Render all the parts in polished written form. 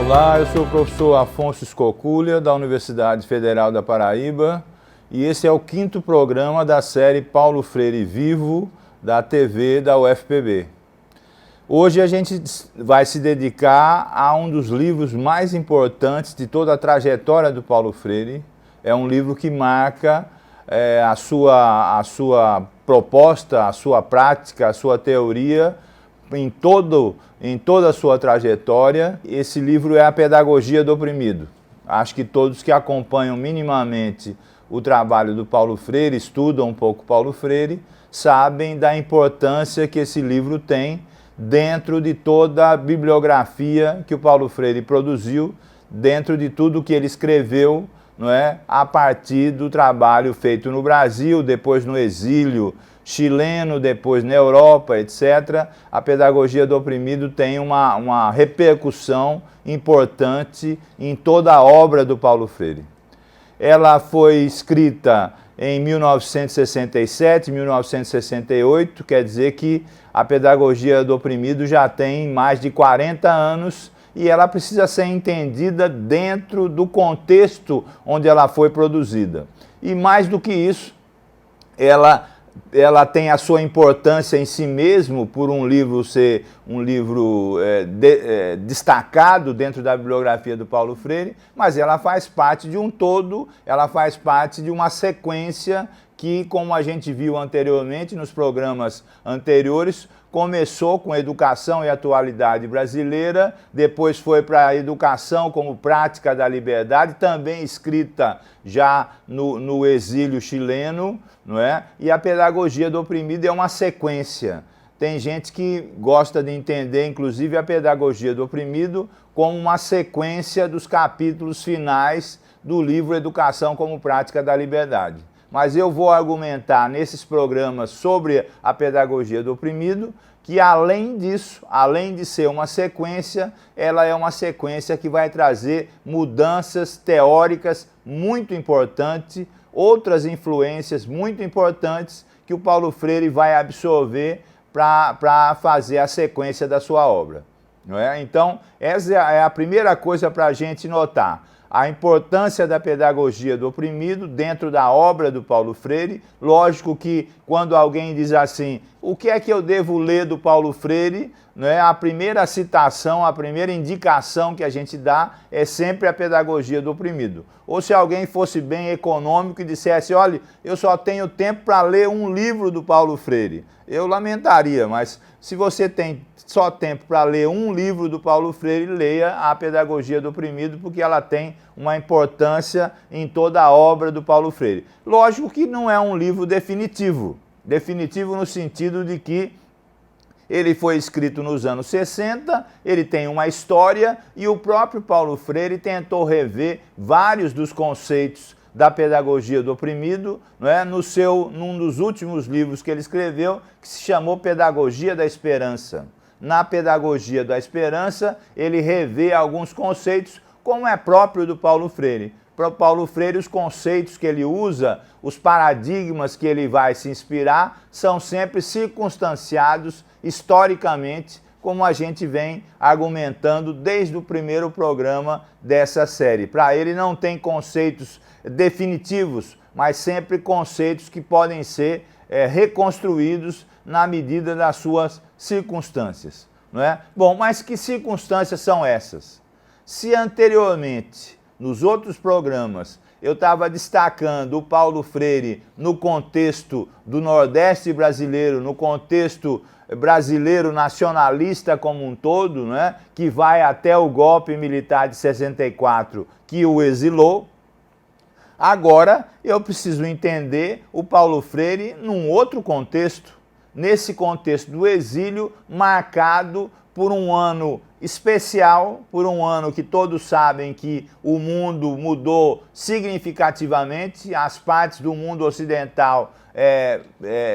Olá, eu sou o professor Afonso Escoculha, da Universidade Federal da Paraíba, e esse é o 5º programa da série Paulo Freire Vivo, da TV da UFPB. Hoje a gente vai se dedicar a um dos livros mais importantes de toda a trajetória do Paulo Freire. É um livro que marca a sua proposta, a sua prática, a sua teoria em toda a sua trajetória. Esse livro é A Pedagogia do Oprimido. Acho que todos que acompanham minimamente o trabalho do Paulo Freire, estudam um pouco Paulo Freire, sabem da importância que esse livro tem dentro de toda a bibliografia que o Paulo Freire produziu, dentro de tudo que ele escreveu, não é? A partir do trabalho feito no Brasil, depois no exílio chileno, depois na Europa, etc. A Pedagogia do Oprimido tem uma repercussão importante em toda a obra do Paulo Freire. Ela foi escrita em 1967, 1968, quer dizer que a Pedagogia do Oprimido já tem mais de 40 anos e ela precisa ser entendida dentro do contexto onde ela foi produzida. E mais do que isso, ela tem a sua importância em si mesmo, por um livro ser um livro destacado dentro da bibliografia do Paulo Freire, mas ela faz parte de um todo, ela faz parte de uma sequência que, como a gente viu anteriormente nos programas anteriores, começou com educação e atualidade brasileira, depois foi para a educação como prática da liberdade, também escrita já no exílio chileno, não é? E a Pedagogia do Oprimido é uma sequência. Tem gente que gosta de entender, inclusive, a Pedagogia do Oprimido como uma sequência dos capítulos finais do livro Educação como Prática da Liberdade. Mas eu vou argumentar nesses programas sobre a Pedagogia do Oprimido que, além disso, além de ser uma sequência, ela é uma sequência que vai trazer mudanças teóricas muito importantes, outras influências muito importantes que o Paulo Freire vai absorver para fazer a sequência da sua obra. Não é? Então, essa é a primeira coisa para a gente notar. A importância da Pedagogia do Oprimido dentro da obra do Paulo Freire. Lógico que quando alguém diz assim, o que é que eu devo ler do Paulo Freire? Né? A primeira citação, a primeira indicação que a gente dá é sempre a Pedagogia do Oprimido. Ou se alguém fosse bem econômico e dissesse, olha, eu só tenho tempo para ler um livro do Paulo Freire. Eu lamentaria, mas se você tem só tempo para ler um livro do Paulo Freire, leia a Pedagogia do Oprimido, porque ela tem uma importância em toda a obra do Paulo Freire. Lógico que não é um livro definitivo. Definitivo no sentido de que ele foi escrito nos anos 60, ele tem uma história e o próprio Paulo Freire tentou rever vários dos conceitos da Pedagogia do Oprimido, não é? Num dos últimos livros que ele escreveu, que se chamou Pedagogia da Esperança. Na Pedagogia da Esperança, ele revê alguns conceitos, como é próprio do Paulo Freire. Para o Paulo Freire, os conceitos que ele usa, os paradigmas que ele vai se inspirar, são sempre circunstanciados historicamente, como a gente vem argumentando desde o primeiro programa dessa série. Para ele não tem conceitos definitivos, mas sempre conceitos que podem ser reconstruídos na medida das suas circunstâncias, não é? Bom, mas que circunstâncias são essas? Se anteriormente, nos outros programas, eu estava destacando o Paulo Freire no contexto do Nordeste brasileiro, no contexto brasileiro nacionalista como um todo, né, que vai até o golpe militar de 64, que o exilou. Agora eu preciso entender o Paulo Freire num outro contexto, nesse contexto do exílio, marcado por um ano especial, por um ano que todos sabem que o mundo mudou significativamente, as partes do mundo ocidental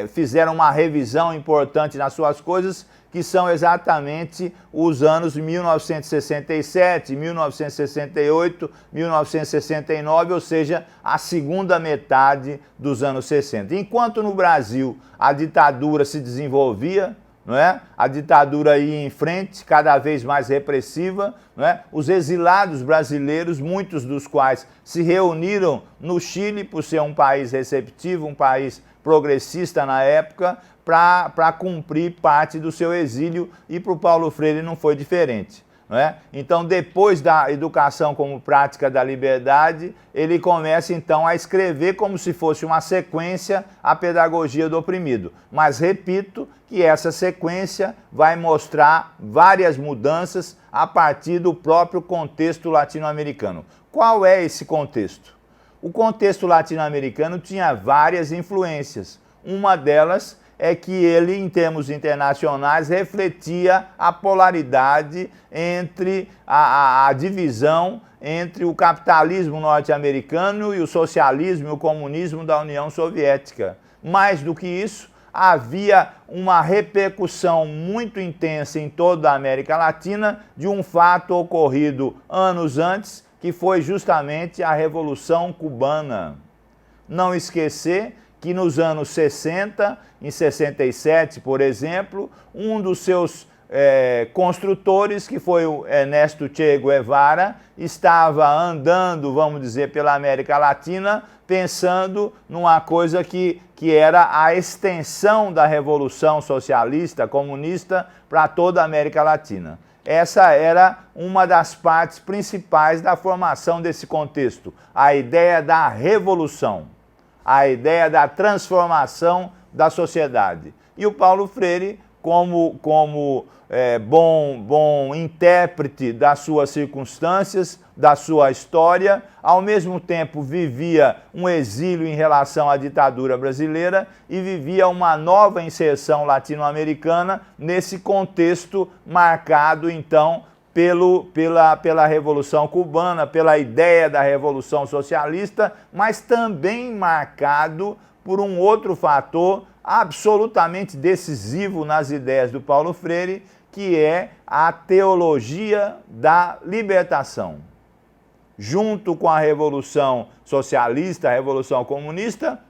fizeram uma revisão importante nas suas coisas, que são exatamente os anos 1967, 1968, 1969, ou seja, a segunda metade dos anos 60. Enquanto no Brasil a ditadura se desenvolvia, não é? A ditadura ia em frente, cada vez mais repressiva, não é? Os exilados brasileiros, muitos dos quais se reuniram no Chile, por ser um país receptivo, um país progressista na época, para cumprir parte do seu exílio, e para o Paulo Freire não foi diferente. Não é? Então, depois da educação como prática da liberdade, ele começa então a escrever como se fosse uma sequência a pedagogia do oprimido. Mas repito que essa sequência vai mostrar várias mudanças a partir do próprio contexto latino-americano. Qual é esse contexto? O contexto latino-americano tinha várias influências. Uma delas é que ele, em termos internacionais, refletia a polaridade entre a divisão entre o capitalismo norte-americano e o socialismo e o comunismo da União Soviética. Mais do que isso, havia uma repercussão muito intensa em toda a América Latina de um fato ocorrido anos antes, que foi justamente a Revolução Cubana. Não esquecer que nos anos 60, em 67, por exemplo, um dos seus construtores, que foi o Ernesto Che Guevara, estava andando, vamos dizer, pela América Latina, pensando numa coisa que era a extensão da Revolução Socialista, Comunista, para toda a América Latina. Essa era uma das partes principais da formação desse contexto, a ideia da revolução, a ideia da transformação da sociedade. E o Paulo Freire, como bom intérprete das suas circunstâncias, da sua história, ao mesmo tempo vivia um exílio em relação à ditadura brasileira e vivia uma nova inserção latino-americana nesse contexto marcado, então, pela Revolução Cubana, pela ideia da Revolução Socialista, mas também marcado por um outro fator absolutamente decisivo nas ideias do Paulo Freire, que é a teologia da libertação. Junto com a Revolução Socialista, a Revolução Comunista,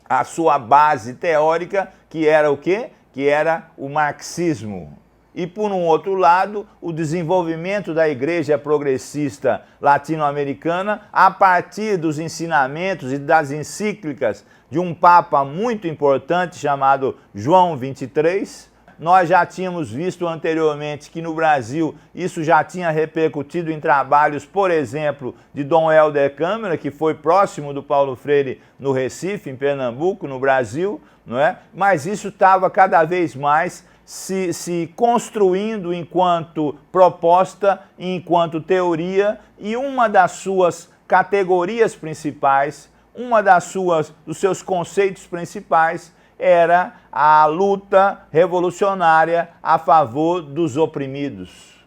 a sua base teórica, que era o quê? Que era o marxismo. E, por um outro lado, o desenvolvimento da Igreja Progressista Latino-Americana a partir dos ensinamentos e das encíclicas de um Papa muito importante chamado João XXIII. Nós já tínhamos visto anteriormente que no Brasil isso já tinha repercutido em trabalhos, por exemplo, de Dom Helder Câmara, que foi próximo do Paulo Freire no Recife, em Pernambuco, no Brasil, não é? Mas isso estava cada vez mais se construindo enquanto proposta, enquanto teoria, e uma das suas categorias principais, dos seus conceitos principais era a luta revolucionária a favor dos oprimidos.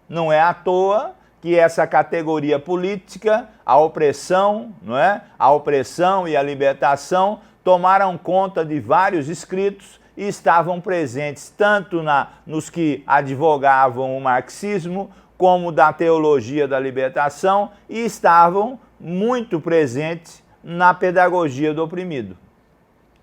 Não é à toa que essa categoria política, a opressão, não é? A opressão e a libertação tomaram conta de vários escritos e estavam presentes tanto nos que advogavam o marxismo, como da teologia da libertação, e estavam muito presentes na pedagogia do oprimido.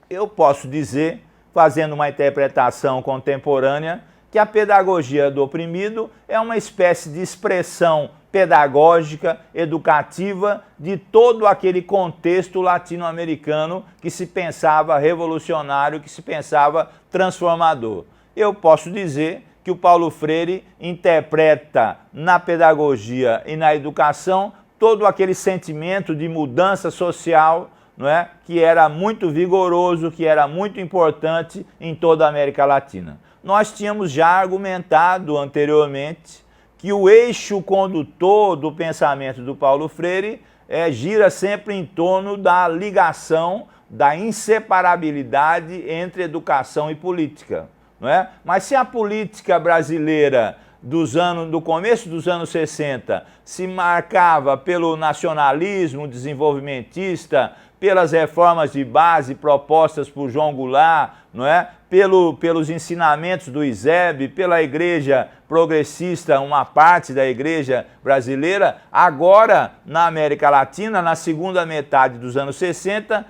Eu posso dizer, fazendo uma interpretação contemporânea, que a pedagogia do oprimido é uma espécie de expressão pedagógica, educativa, de todo aquele contexto latino-americano que se pensava revolucionário, que se pensava transformador. Eu posso dizer que o Paulo Freire interpreta na pedagogia e na educação todo aquele sentimento de mudança social, não é? Que era muito vigoroso, que era muito importante em toda a América Latina. Nós tínhamos já argumentado anteriormente que o eixo condutor do pensamento do Paulo Freire gira sempre em torno da ligação, da inseparabilidade entre educação e política, não é? Mas se a política brasileira do começo dos anos 60 se marcava pelo nacionalismo desenvolvimentista, pelas reformas de base propostas por João Goulart, não é? Pelos ensinamentos do ISEB, pela Igreja Progressista, uma parte da Igreja brasileira, agora na América Latina, na segunda metade dos anos 60,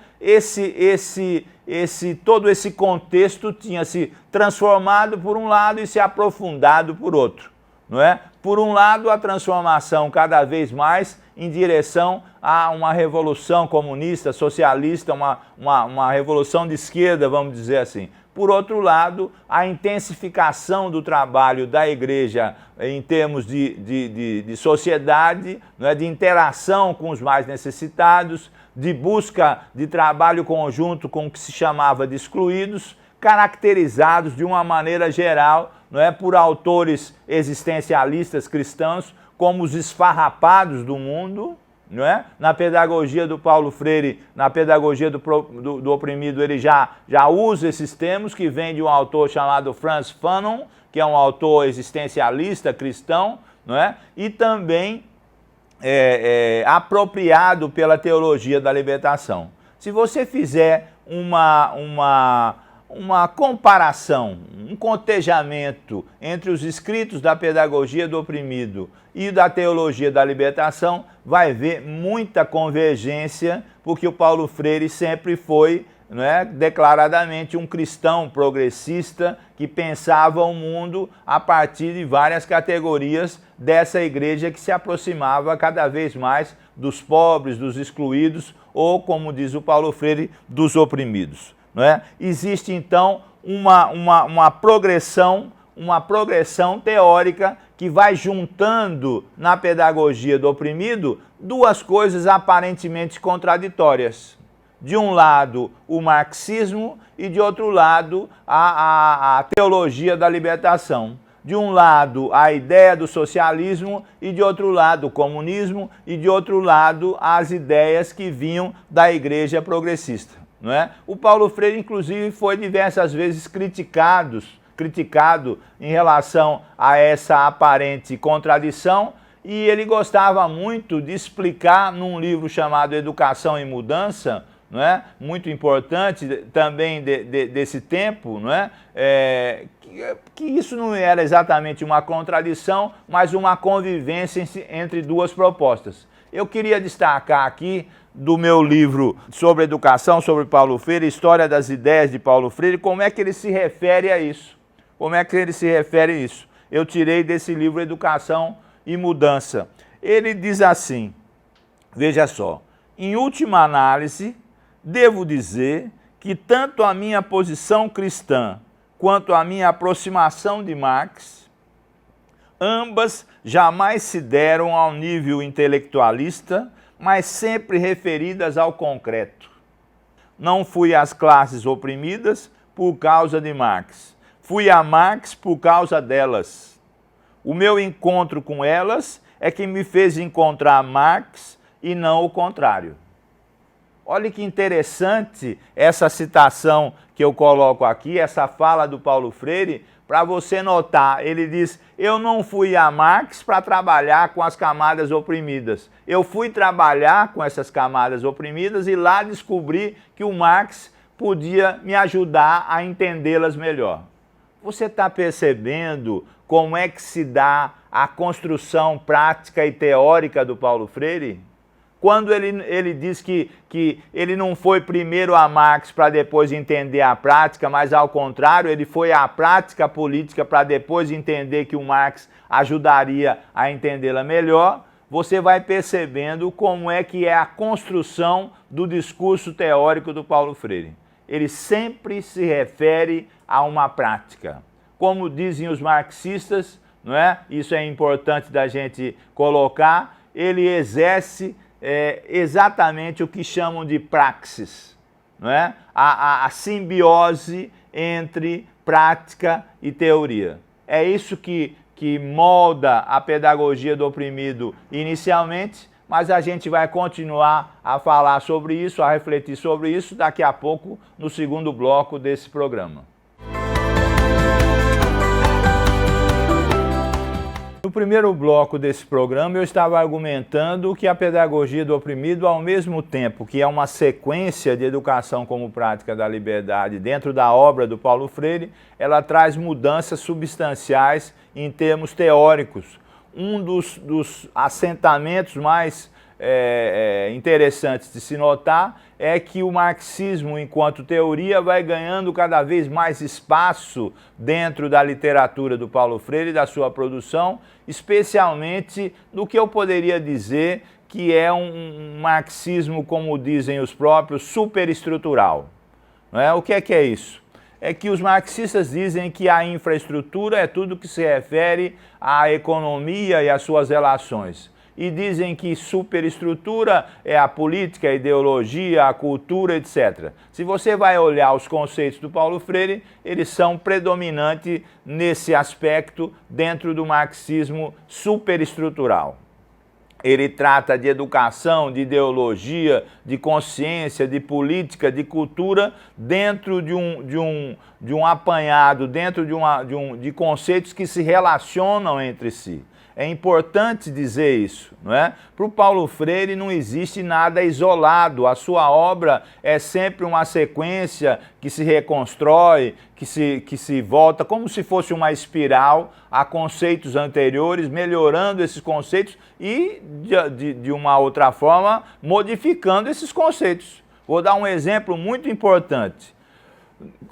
todo esse contexto tinha se transformado por um lado e se aprofundado por outro, não é? Por um lado, a transformação cada vez mais em direção a uma revolução comunista, socialista, uma revolução de esquerda, vamos dizer assim. Por outro lado, a intensificação do trabalho da igreja em termos de sociedade, não é? De interação com os mais necessitados, de busca de trabalho conjunto com o que se chamava de excluídos, caracterizados de uma maneira geral, não é, por autores existencialistas cristãos como os esfarrapados do mundo, não é? Na pedagogia do Paulo Freire, na pedagogia do oprimido, ele já usa esses termos que vêm de um autor chamado Frantz Fanon, que é um autor existencialista cristão, não é? E também apropriado pela teologia da libertação. Se você fizer uma comparação, um cotejamento entre os escritos da pedagogia do oprimido e da teologia da libertação, vai ver muita convergência, porque o Paulo Freire sempre foi, não é, declaradamente um cristão progressista que pensava o mundo a partir de várias categorias dessa igreja que se aproximava cada vez mais dos pobres, dos excluídos, ou, como diz o Paulo Freire, dos oprimidos. Não é? Existe, então, uma progressão teórica que vai juntando na pedagogia do oprimido duas coisas aparentemente contraditórias. De um lado, o marxismo e, de outro lado, a teologia da libertação. De um lado, a ideia do socialismo e, de outro lado, o comunismo e, de outro lado, as ideias que vinham da igreja progressista. Não é? O Paulo Freire, inclusive, foi diversas vezes criticado em relação a essa aparente contradição, e ele gostava muito de explicar num livro chamado Educação em Mudança, não é? Muito importante também desse tempo, não é? Que isso não era exatamente uma contradição, mas uma convivência entre duas propostas. Eu queria destacar aqui do meu livro sobre educação, sobre Paulo Freire, História das Ideias de Paulo Freire, como é que ele se refere a isso. Como é que ele se refere a isso? Eu tirei desse livro Educação e Mudança. Ele diz assim, veja só, em última análise, devo dizer que tanto a minha posição cristã quanto a minha aproximação de Marx, ambas jamais se deram ao nível intelectualista, mas sempre referidas ao concreto. Não fui às classes oprimidas por causa de Marx. Fui a Marx por causa delas. O meu encontro com elas é que me fez encontrar Marx e não o contrário. Olha que interessante essa citação que eu coloco aqui, essa fala do Paulo Freire, para você notar. Ele diz, eu não fui a Marx para trabalhar com as camadas oprimidas. Eu fui trabalhar com essas camadas oprimidas e lá descobri que o Marx podia me ajudar a entendê-las melhor. Você está percebendo como é que se dá a construção prática e teórica do Paulo Freire? Quando ele diz que ele não foi primeiro a Marx para depois entender a prática, mas ao contrário, ele foi à prática política para depois entender que o Marx ajudaria a entendê-la melhor, você vai percebendo como é que é a construção do discurso teórico do Paulo Freire. Ele sempre se refere a uma prática. Como dizem os marxistas, não é? Isso é importante da gente colocar, ele exerce exatamente o que chamam de praxis, não é? A simbiose entre prática e teoria. É isso que molda a pedagogia do oprimido inicialmente, mas a gente vai continuar a falar sobre isso, a refletir sobre isso daqui a pouco no segundo bloco desse programa. No primeiro bloco desse programa, eu estava argumentando que a pedagogia do oprimido, ao mesmo tempo que é uma sequência de educação como prática da liberdade dentro da obra do Paulo Freire, ela traz mudanças substanciais em termos teóricos. Um dos assentamentos mais interessantes de se notar é que o marxismo, enquanto teoria, vai ganhando cada vez mais espaço dentro da literatura do Paulo Freire e da sua produção, especialmente no que eu poderia dizer que é um marxismo, como dizem os próprios, superestrutural. Não é? O que é isso? É que os marxistas dizem que a infraestrutura é tudo que se refere à economia e às suas relações. E dizem que superestrutura é a política, a ideologia, a cultura, etc. Se você vai olhar os conceitos do Paulo Freire, eles são predominantes nesse aspecto dentro do marxismo superestrutural. Ele trata de educação, de ideologia, de consciência, de política, de cultura, dentro de um apanhado, dentro de conceitos que se relacionam entre si. É importante dizer isso, não é? Para o Paulo Freire não existe nada isolado, a sua obra é sempre uma sequência que se reconstrói, que se volta como se fosse uma espiral a conceitos anteriores, melhorando esses conceitos e, de uma outra forma, modificando esses conceitos. Vou dar um exemplo muito importante.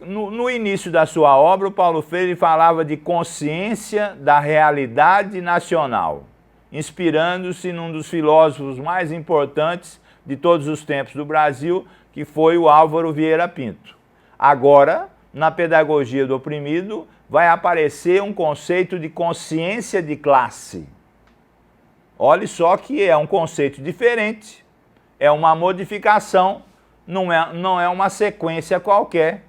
No início da sua obra, o Paulo Freire falava de consciência da realidade nacional, inspirando-se num dos filósofos mais importantes de todos os tempos do Brasil, que foi o Álvaro Vieira Pinto. Agora, na pedagogia do oprimido, vai aparecer um conceito de consciência de classe. Olhe só que é um conceito diferente, é uma modificação, não é uma sequência qualquer.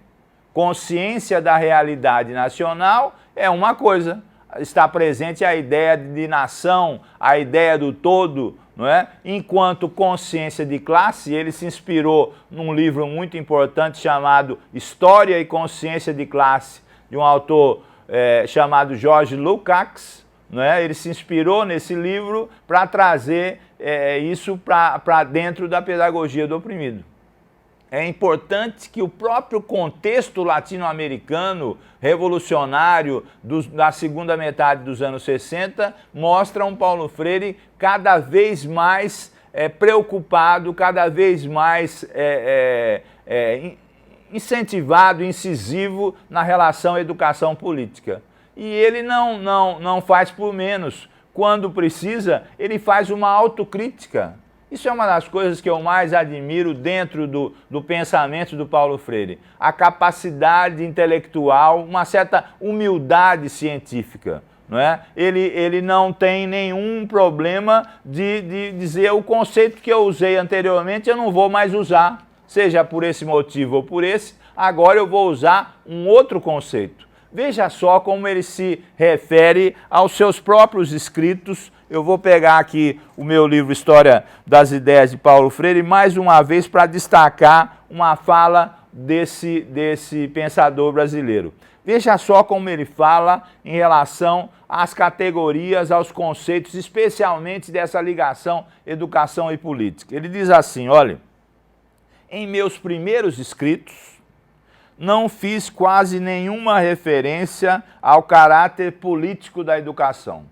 Consciência da realidade nacional é uma coisa, está presente a ideia de nação, a ideia do todo, não é? Enquanto consciência de classe, ele se inspirou num livro muito importante chamado História e Consciência de Classe, de um autor chamado George Lukács, não é? Ele se inspirou nesse livro para trazer isso para dentro da pedagogia do oprimido. É importante que o próprio contexto latino-americano revolucionário da segunda metade dos anos 60 mostra um Paulo Freire cada vez mais preocupado, cada vez mais incentivado, incisivo na relação educação-política. E ele não faz por menos. Quando precisa, ele faz uma autocrítica. Isso é uma das coisas que eu mais admiro dentro do pensamento do Paulo Freire. A capacidade intelectual, uma certa humildade científica. Não é? Ele não tem nenhum problema de dizer o conceito que eu usei anteriormente eu não vou mais usar. Seja por esse motivo ou por esse, agora eu vou usar um outro conceito. Veja só como ele se refere aos seus próprios escritos. Eu vou pegar aqui o meu livro História das Ideias de Paulo Freire, mais uma vez para destacar uma fala desse pensador brasileiro. Veja só como ele fala em relação às categorias, aos conceitos, especialmente dessa ligação educação e política. Ele diz assim, olha, em meus primeiros escritos, não fiz quase nenhuma referência ao caráter político da educação.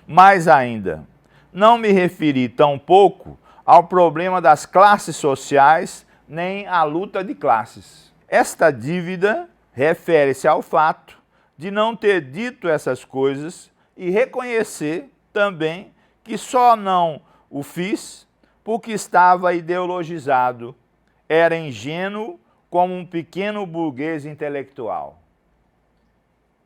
Mais ainda, não me referi tampouco ao problema das classes sociais, nem à luta de classes. Esta dívida refere-se ao fato de não ter dito essas coisas e reconhecer também que só não o fiz porque estava ideologizado, era ingênuo como um pequeno burguês intelectual.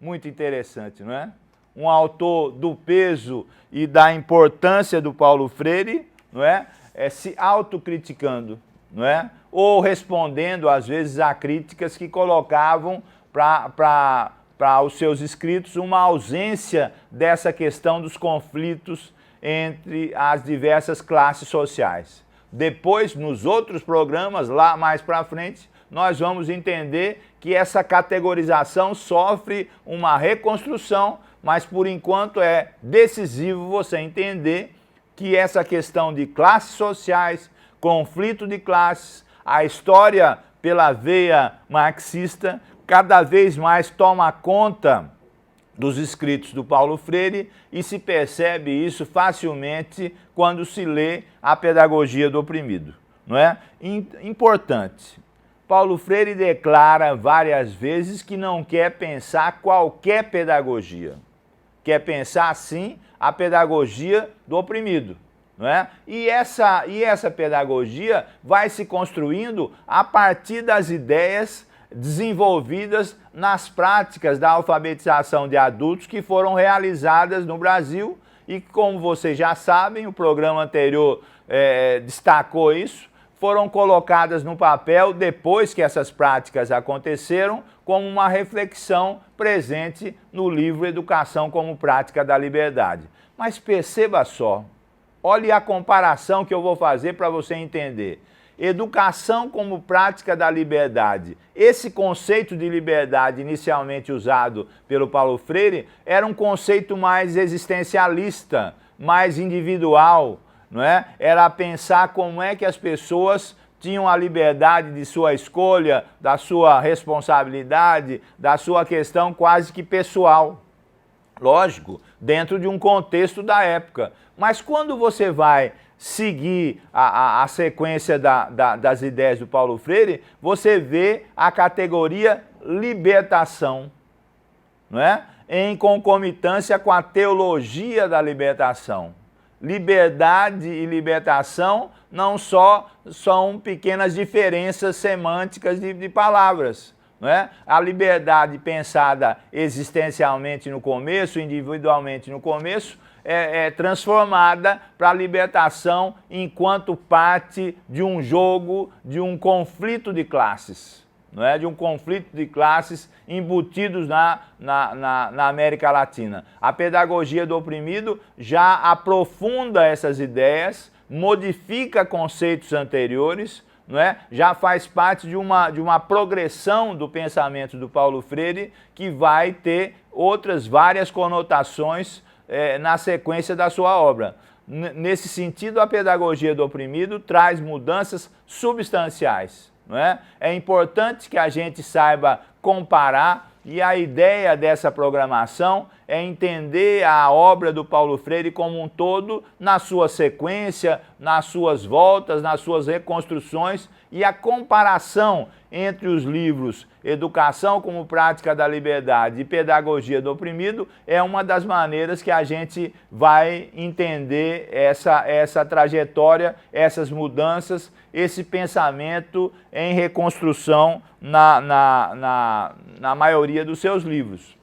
Muito interessante, não é? Um autor do peso e da importância do Paulo Freire, não é? Se autocriticando, não é? Ou respondendo, às vezes, a críticas que colocavam para os seus escritos uma ausência dessa questão dos conflitos entre as diversas classes sociais. Depois, nos outros programas, lá mais para frente, nós vamos entender que essa categorização sofre uma reconstrução, mas por enquanto é decisivo você entender que essa questão de classes sociais, conflito de classes, a história pela veia marxista, cada vez mais toma conta dos escritos do Paulo Freire, e se percebe isso facilmente quando se lê a Pedagogia do Oprimido, não é? Importante. Paulo Freire declara várias vezes que não quer pensar qualquer pedagogia. Quer pensar, sim, a pedagogia do oprimido, não é? E essa pedagogia vai se construindo a partir das ideias desenvolvidas nas práticas da alfabetização de adultos que foram realizadas no Brasil e, como vocês já sabem, o programa anterior destacou isso, foram colocadas no papel depois que essas práticas aconteceram, como uma reflexão presente no livro Educação como Prática da Liberdade. Mas perceba só, olhe a comparação que eu vou fazer para você entender. Educação como prática da liberdade. Esse conceito de liberdade inicialmente usado pelo Paulo Freire era um conceito mais existencialista, mais individual, não é? Era pensar como é que as pessoas tinham a liberdade de sua escolha, da sua responsabilidade, da sua questão quase que pessoal. Lógico, dentro de um contexto da época. Mas quando você vai seguir a sequência das ideias do Paulo Freire, você vê a categoria libertação, não é? Em concomitância com a teologia da libertação. Liberdade e libertação não só são pequenas diferenças semânticas de palavras, não é? A liberdade pensada existencialmente no começo, individualmente no começo, é transformada para a libertação enquanto parte de um jogo, de um conflito de classes, não é? De um conflito de classes embutidos na América Latina. A pedagogia do oprimido já aprofunda essas ideias, modifica conceitos anteriores, não é? Já faz parte de uma progressão do pensamento do Paulo Freire que vai ter outras várias conotações na sequência da sua obra. Nesse sentido, a pedagogia do oprimido traz mudanças substanciais, não é? É importante que a gente saiba comparar, e a ideia dessa programação é entender a obra do Paulo Freire como um todo, na sua sequência, nas suas voltas, nas suas reconstruções, e a comparação entre os livros Educação como Prática da Liberdade e Pedagogia do Oprimido é uma das maneiras que a gente vai entender essa trajetória, essas mudanças, esse pensamento em reconstrução na maioria dos seus livros,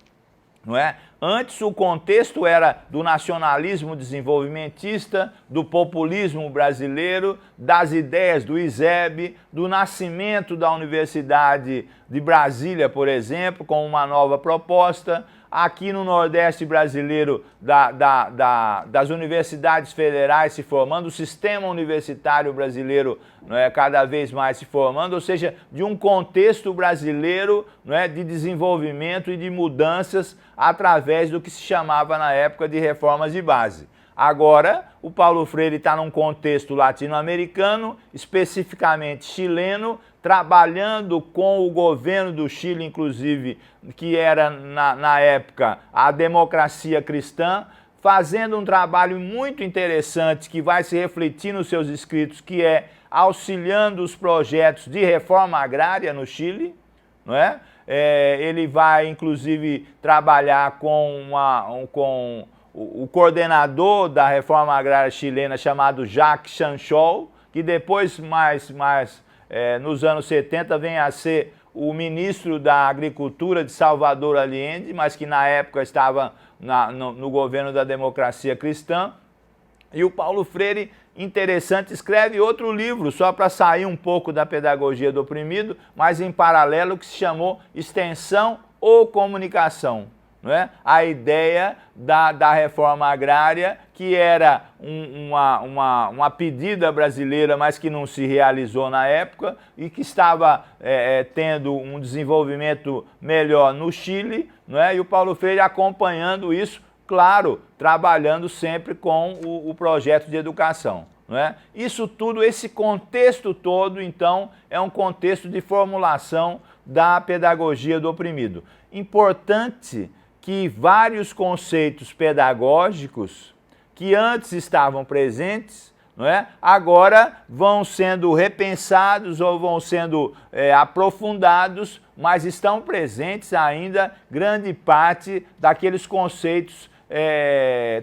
não é? Antes o contexto era do nacionalismo desenvolvimentista, do populismo brasileiro, das ideias do ISEB, do nascimento da Universidade de Brasília, por exemplo, com uma nova proposta. Aqui no Nordeste brasileiro, das universidades federais se formando, o sistema universitário brasileiro, não é, cada vez mais se formando, ou seja, de um contexto brasileiro, não é, de desenvolvimento e de mudanças através do que se chamava na época de reformas de base. Agora, o Paulo Freire está num contexto latino-americano, especificamente chileno, trabalhando com o governo do Chile, inclusive, que era, na época, a democracia cristã, fazendo um trabalho muito interessante que vai se refletir nos seus escritos, que é auxiliando os projetos de reforma agrária no Chile, não é? Ele vai, inclusive, trabalhar com o coordenador da reforma agrária chilena, chamado Jacques Chanchol, que depois, nos anos 70, vem a ser o ministro da Agricultura de Salvador Allende, mas que na época estava no governo da democracia cristã. E o Paulo Freire, interessante, escreve outro livro, só para sair um pouco da pedagogia do oprimido, mas em paralelo, que se chamou Extensão ou Comunicação. Não é? A ideia da reforma agrária, que era uma pedida brasileira, mas que não se realizou na época e que estava tendo um desenvolvimento melhor no Chile, não é? E o Paulo Freire acompanhando isso, claro, trabalhando sempre com o projeto de educação. Não é? Isso tudo, esse contexto todo, então, é um contexto de formulação da pedagogia do oprimido. Importante que vários conceitos pedagógicos que antes estavam presentes, não é? Agora vão sendo repensados ou vão sendo aprofundados, mas estão presentes ainda grande parte daqueles conceitos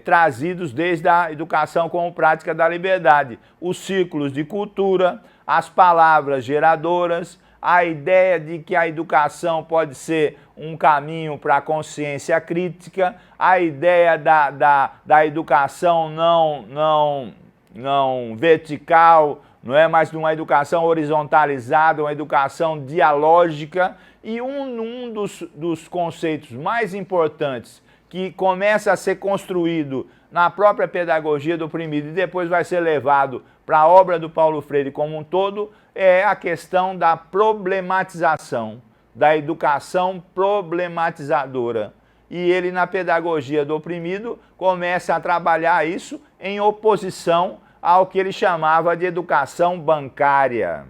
trazidos desde a educação como prática da liberdade. Os círculos de cultura, as palavras geradoras, a ideia de que a educação pode ser um caminho para a consciência crítica, a ideia da educação não vertical, não é, mas de uma educação horizontalizada, uma educação dialógica. E um dos conceitos mais importantes que começa a ser construído na própria pedagogia do oprimido e depois vai ser levado para a obra do Paulo Freire como um todo, é a questão da problematização, da educação problematizadora. E ele, na pedagogia do oprimido, começa a trabalhar isso em oposição ao que ele chamava de educação bancária.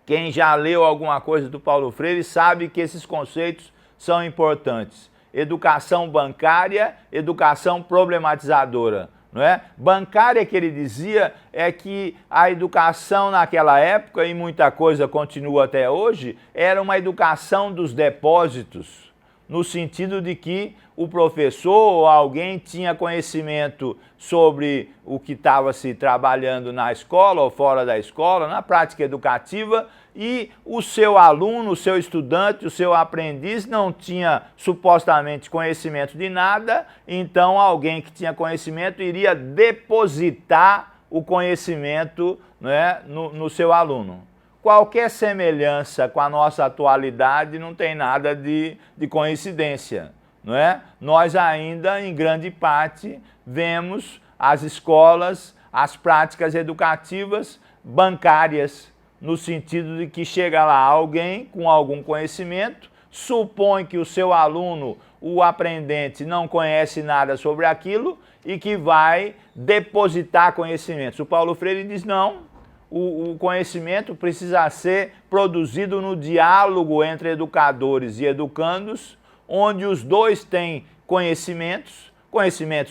Quem já leu alguma coisa do Paulo Freire sabe que esses conceitos são importantes. Educação bancária, educação problematizadora. Não é? Bancária, que ele dizia, é que a educação naquela época, e muita coisa continua até hoje, era uma educação dos depósitos, no sentido de que o professor ou alguém tinha conhecimento sobre o que estava se trabalhando na escola ou fora da escola, na prática educativa, e o seu aluno, o seu estudante, o seu aprendiz não tinha supostamente conhecimento de nada, então alguém que tinha conhecimento iria depositar o conhecimento, né, no seu aluno. Qualquer semelhança com a nossa atualidade não tem nada de coincidência, não é? Nós ainda, em grande parte, vemos as escolas, as práticas educativas bancárias, no sentido de que chega lá alguém com algum conhecimento, supõe que o seu aluno, o aprendente, não conhece nada sobre aquilo e que vai depositar conhecimentos. O Paulo Freire diz não. O conhecimento precisa ser produzido no diálogo entre educadores e educandos, onde os dois têm conhecimentos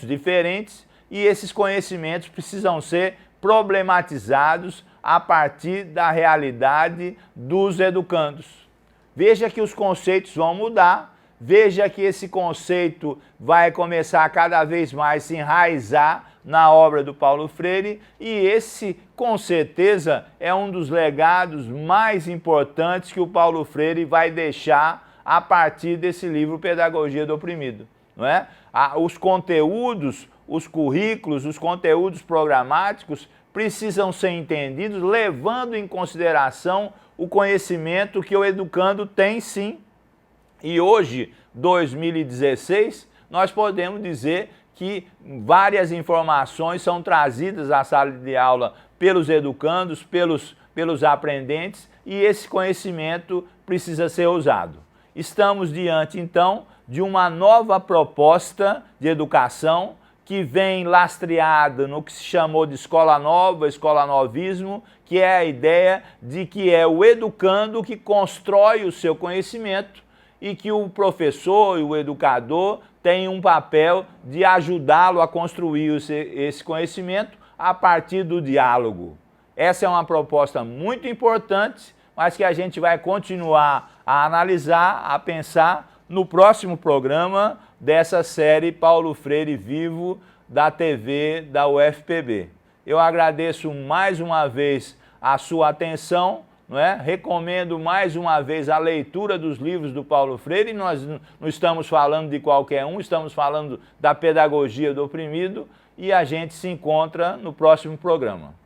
diferentes, e esses conhecimentos precisam ser problematizados a partir da realidade dos educandos. Veja que os conceitos vão mudar, veja que esse conceito vai começar a cada vez mais se enraizar na obra do Paulo Freire, e esse, com certeza, é um dos legados mais importantes que o Paulo Freire vai deixar a partir desse livro Pedagogia do Oprimido, não é? Os conteúdos, os currículos, os conteúdos programáticos precisam ser entendidos levando em consideração o conhecimento que o educando tem, sim. E hoje, 2016, nós podemos dizer que várias informações são trazidas à sala de aula pelos educandos, pelos aprendentes, e esse conhecimento precisa ser usado. Estamos diante, então, de uma nova proposta de educação que vem lastreada no que se chamou de escola nova, escola novismo, que é a ideia de que é o educando que constrói o seu conhecimento e que o professor e o educador têm um papel de ajudá-lo a construir esse conhecimento a partir do diálogo. Essa é uma proposta muito importante, mas que a gente vai continuar a analisar, a pensar no próximo programa dessa série Paulo Freire Vivo da TV da UFPB. Eu agradeço mais uma vez a sua atenção, não é? Recomendo mais uma vez a leitura dos livros do Paulo Freire. Nós não estamos falando de qualquer um, estamos falando da pedagogia do oprimido, e a gente se encontra no próximo programa.